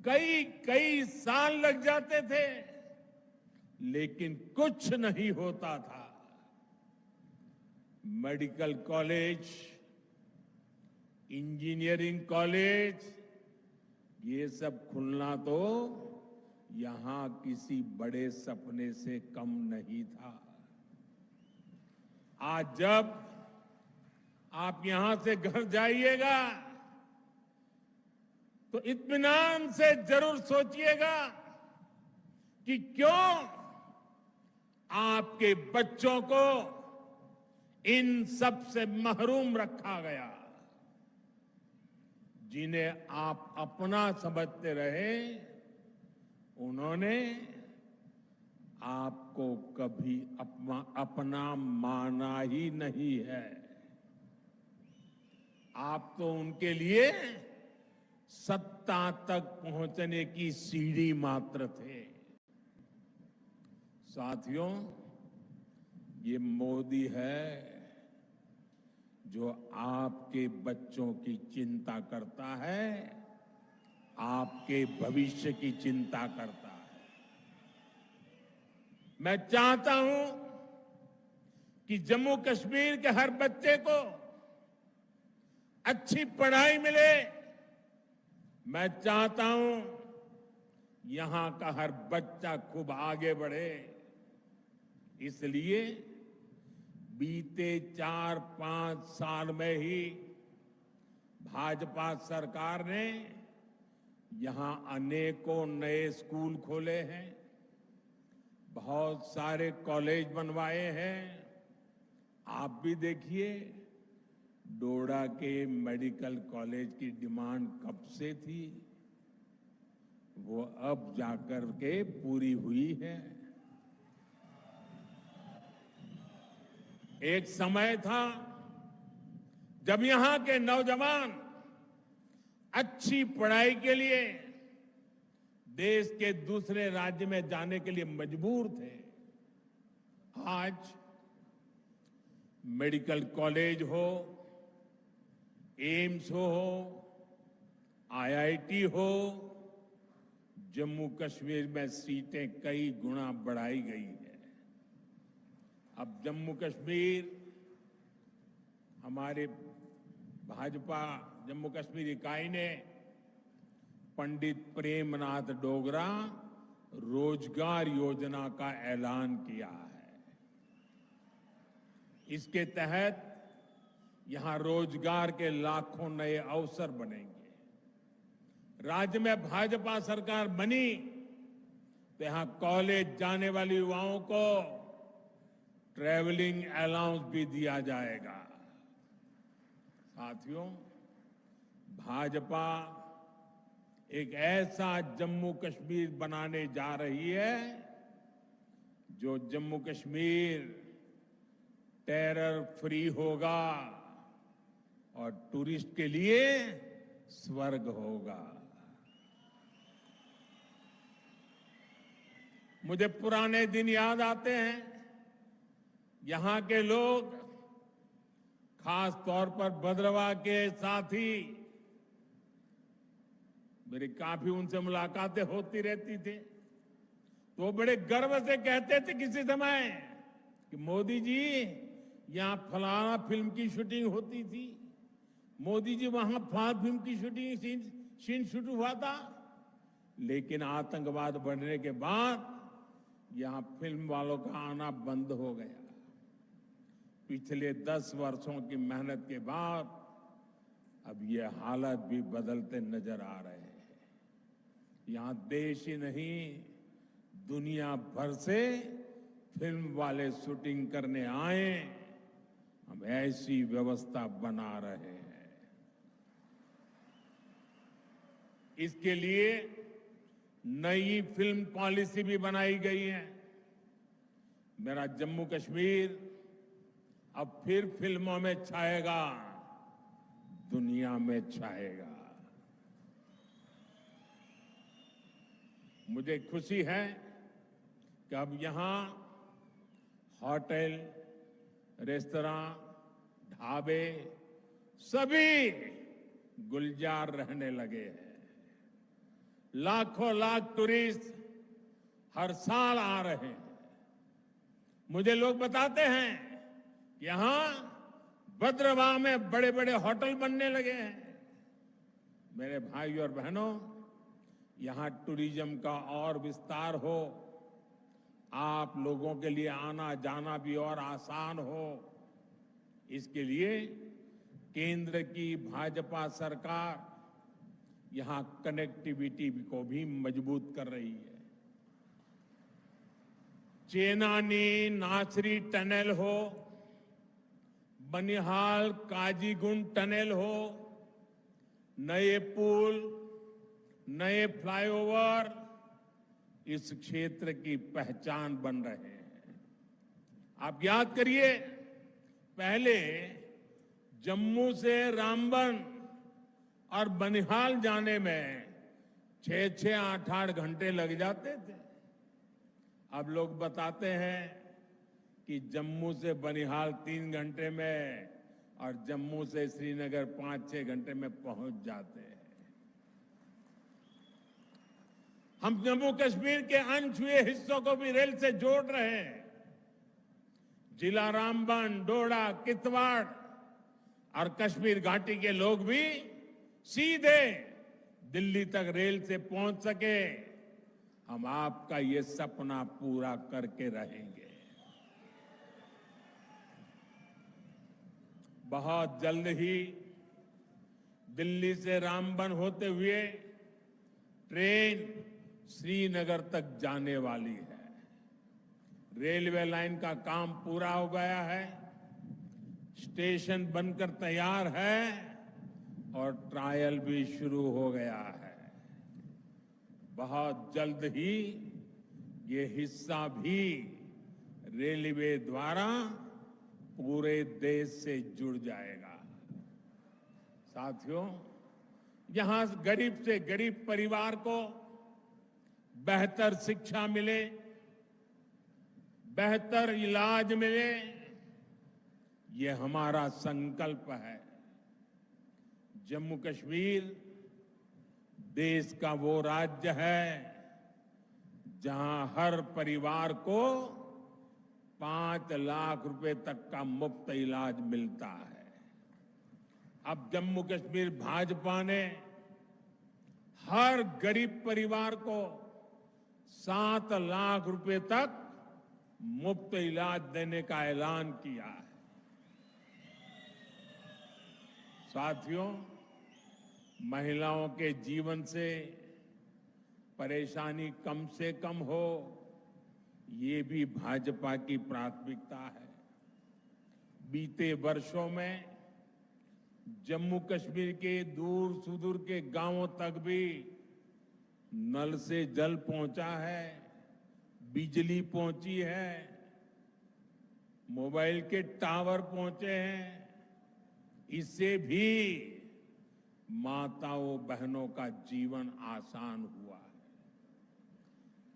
कई कई साल लग जाते थे, लेकिन कुछ नहीं होता था। मेडिकल कॉलेज, इंजीनियरिंग कॉलेज, ये सब खुलना तो यहां किसी बड़े सपने से कम नहीं था। आज जब आप यहां से घर जाइएगा तो इत्मीनान से जरूर सोचिएगा कि क्यों आपके बच्चों को इन सब से महरूम रखा गया। जिन्हें आप अपना समझते रहे, उन्होंने आपको कभी अपना माना ही नहीं है। आप तो उनके लिए सत्ता तक पहुंचने की सीढ़ी मात्र थे। साथियों, ये मोदी है जो आपके बच्चों की चिंता करता है, आपके भविष्य की चिंता करता है। मैं चाहता हूं कि जम्मू कश्मीर के हर बच्चे को अच्छी पढ़ाई मिले। मैं चाहता हूं यहां का हर बच्चा खूब आगे बढ़े। इसलिए बीते 4-5 साल में ही भाजपा सरकार ने यहां अनेकों नए स्कूल खोले हैं, बहुत सारे कॉलेज बनवाए हैं। आप भी देखिए, डोडा के मेडिकल कॉलेज की डिमांड कब से थी, वो अब जाकर के पूरी हुई है। एक समय था जब यहां के नौजवान अच्छी पढ़ाई के लिए देश के दूसरे राज्य में जाने के लिए मजबूर थे। आज मेडिकल कॉलेज हो, एम्स हो, आईआईटी हो, जम्मू कश्मीर में सीटें कई गुना बढ़ाई गई है। अब जम्मू कश्मीर, हमारे भाजपा जम्मू कश्मीर इकाई ने पंडित प्रेमनाथ डोगरा रोजगार योजना का ऐलान किया है। इसके तहत यहां रोजगार के लाखों नए अवसर बनेंगे। राज्य में भाजपा सरकार बनी तो यहां कॉलेज जाने वाले युवाओं को ट्रैवलिंग अलाउंस भी दिया जाएगा। साथियों, भाजपा एक ऐसा जम्मू कश्मीर बनाने जा रही है जो जम्मू कश्मीर टेरर फ्री होगा और टूरिस्ट के लिए स्वर्ग होगा। मुझे पुराने दिन याद आते हैं। यहां के लोग, खास तौर पर भद्रवाह के साथी, मेरी काफी उनसे मुलाकातें होती रहती थी, तो बड़े गर्व से कहते थे किसी समय कि मोदी जी, यहां फलाना फिल्म की शूटिंग होती थी, मोदी जी वहां फलाना फिल्म की शूटिंग सीन शूट हुआ था। लेकिन आतंकवाद बढ़ने के बाद यहां फिल्म वालों का आना बंद हो गया। पिछले 10 वर्षों की मेहनत के बाद अब ये हालत भी बदलते नजर आ रहे हैं। यहां देश ही नहीं, दुनिया भर से फिल्म वाले शूटिंग करने आए। हम ऐसी व्यवस्था बना रहे हैं। इसके लिए नई फिल्म पॉलिसी भी बनाई गई है। मेरा जम्मू कश्मीर अब फिर फिल्मों में छाएगा, दुनिया में छाएगा। मुझे खुशी है कि अब यहां होटल, रेस्तरां, ढाबे सभी गुलजार रहने लगे हैं। लाखों लाख टूरिस्ट हर साल आ रहे हैं। मुझे लोग बताते हैं कि यहां भद्रवाह में बड़े बड़े होटल बनने लगे हैं। मेरे भाई और बहनों, यहां टूरिज्म का और विस्तार हो, आप लोगों के लिए आना जाना भी और आसान हो, इसके लिए केंद्र की भाजपा सरकार यहां कनेक्टिविटी को भी मजबूत कर रही है। चेनानी नासरी टनल हो, बनिहाल काजीगुंड टनल हो, नए पुल, नए फ्लाईओवर इस क्षेत्र की पहचान बन रहे हैं। आप याद करिए, पहले जम्मू से रामबन और बनिहाल जाने में 6-6, 8-8 घंटे लग जाते थे। अब लोग बताते हैं कि जम्मू से बनिहाल 3 घंटे में और जम्मू से श्रीनगर 5-6 घंटे में पहुंच जाते हैं। हम जम्मू कश्मीर के अनछुए हिस्सों को भी रेल से जोड़ रहे हैं। जिला रामबन, डोडा, कितवाड़ और कश्मीर घाटी के लोग भी सीधे दिल्ली तक रेल से पहुंच सके। हम आपका ये सपना पूरा करके रहेंगे। बहुत जल्द ही दिल्ली से रामबन होते हुए ट्रेन श्रीनगर तक जाने वाली है। रेलवे लाइन का काम पूरा हो गया है, स्टेशन बनकर तैयार है और ट्रायल भी शुरू हो गया है। बहुत जल्द ही ये हिस्सा भी रेलवे द्वारा पूरे देश से जुड़ जाएगा। साथियों, यहां गरीब से गरीब परिवार को बेहतर शिक्षा मिले, बेहतर इलाज मिले, ये हमारा संकल्प है। जम्मू कश्मीर देश का वो राज्य है जहां हर परिवार को 5 लाख रुपए तक का मुफ्त इलाज मिलता है। अब जम्मू कश्मीर भाजपा ने हर गरीब परिवार को 7 लाख रुपए तक मुफ्त इलाज देने का ऐलान किया है। साथियों, महिलाओं के जीवन से परेशानी कम से कम हो, ये भी भाजपा की प्राथमिकता है। बीते वर्षों में जम्मू कश्मीर के दूर सुदूर के गांवों तक भी नल से जल पहुंचा है, बिजली पहुंची है, मोबाइल के टावर पहुंचे हैं। इससे भी माताओं बहनों का जीवन आसान हुआ है।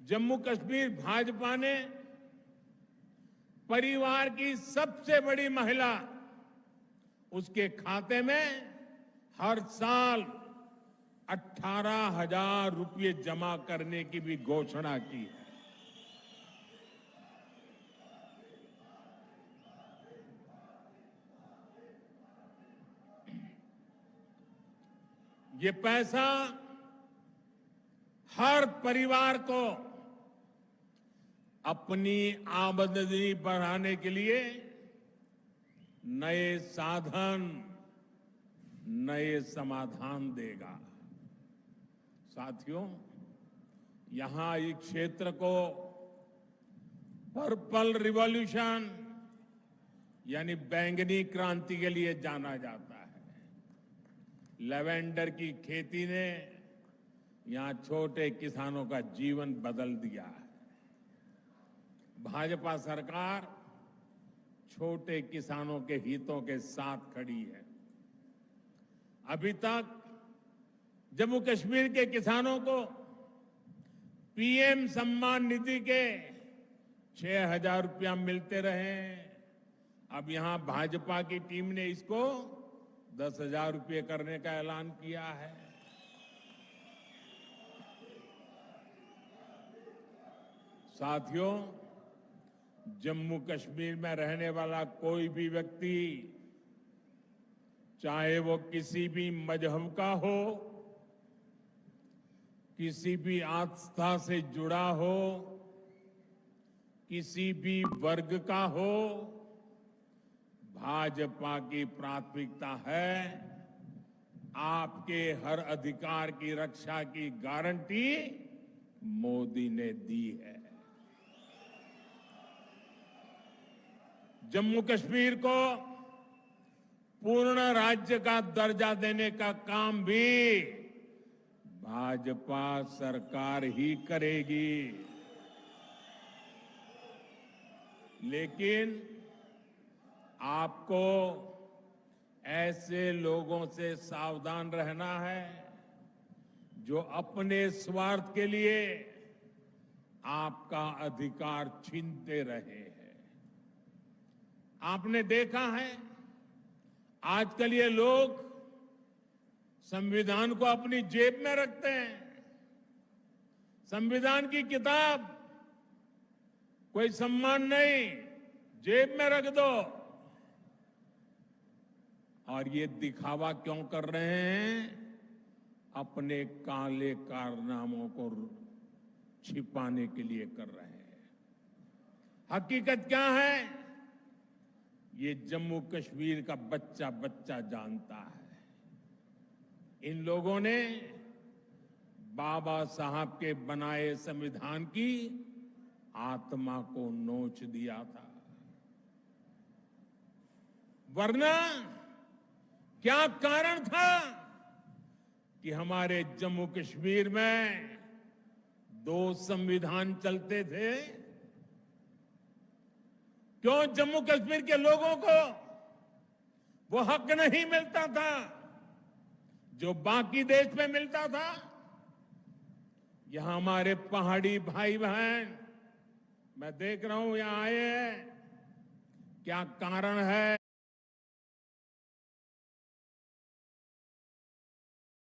जम्मू कश्मीर भाजपा ने परिवार की सबसे बड़ी महिला, उसके खाते में हर साल 18,000 रुपये जमा करने की भी घोषणा की है। ये पैसा हर परिवार को अपनी आमदनी बढ़ाने के लिए नए साधन, नए समाधान देगा। साथियों, यहां इस क्षेत्र को पर्पल रिवॉल्यूशन यानी बैंगनी क्रांति के लिए जाना जाता है। लेवेंडर की खेती ने यहां छोटे किसानों का जीवन बदल दिया है। भाजपा सरकार छोटे किसानों के हितों के साथ खड़ी है। अभी तक जम्मू कश्मीर के किसानों को पीएम सम्मान निधि के 6,000 रुपया मिलते रहे। अब यहां भाजपा की टीम ने इसको 10,000 रुपये करने का ऐलान किया है। साथियों, जम्मू कश्मीर में रहने वाला कोई भी व्यक्ति, चाहे वो किसी भी मजहब का हो, किसी भी आस्था से जुड़ा हो, किसी भी वर्ग का हो, भाजपा की प्राथमिकता है आपके हर अधिकार की रक्षा की गारंटी मोदी ने दी है। जम्मू कश्मीर को पूर्ण राज्य का दर्जा देने का काम भी भाजपा सरकार ही करेगी। लेकिन आपको ऐसे लोगों से सावधान रहना है जो अपने स्वार्थ के लिए आपका अधिकार छीनते रहे हैं। आपने देखा है, आजकल ये लोग संविधान को अपनी जेब में रखते हैं। संविधान की किताब कोई सम्मान नहीं, जेब में रख दो। और ये दिखावा क्यों कर रहे हैं? अपने काले कारनामों को छिपाने के लिए कर रहे हैं। हकीकत क्या है, ये जम्मू कश्मीर का बच्चा बच्चा जानता है। इन लोगों ने बाबा साहब के बनाए संविधान की आत्मा को नोच दिया था। वरना क्या कारण था कि हमारे जम्मू कश्मीर में 2 संविधान चलते थे? क्यों जम्मू कश्मीर के लोगों को वो हक नहीं मिलता था जो बाकी देश में मिलता था? यहां हमारे पहाड़ी भाई बहन, मैं देख रहा हूं यहां आए हैं, क्या कारण है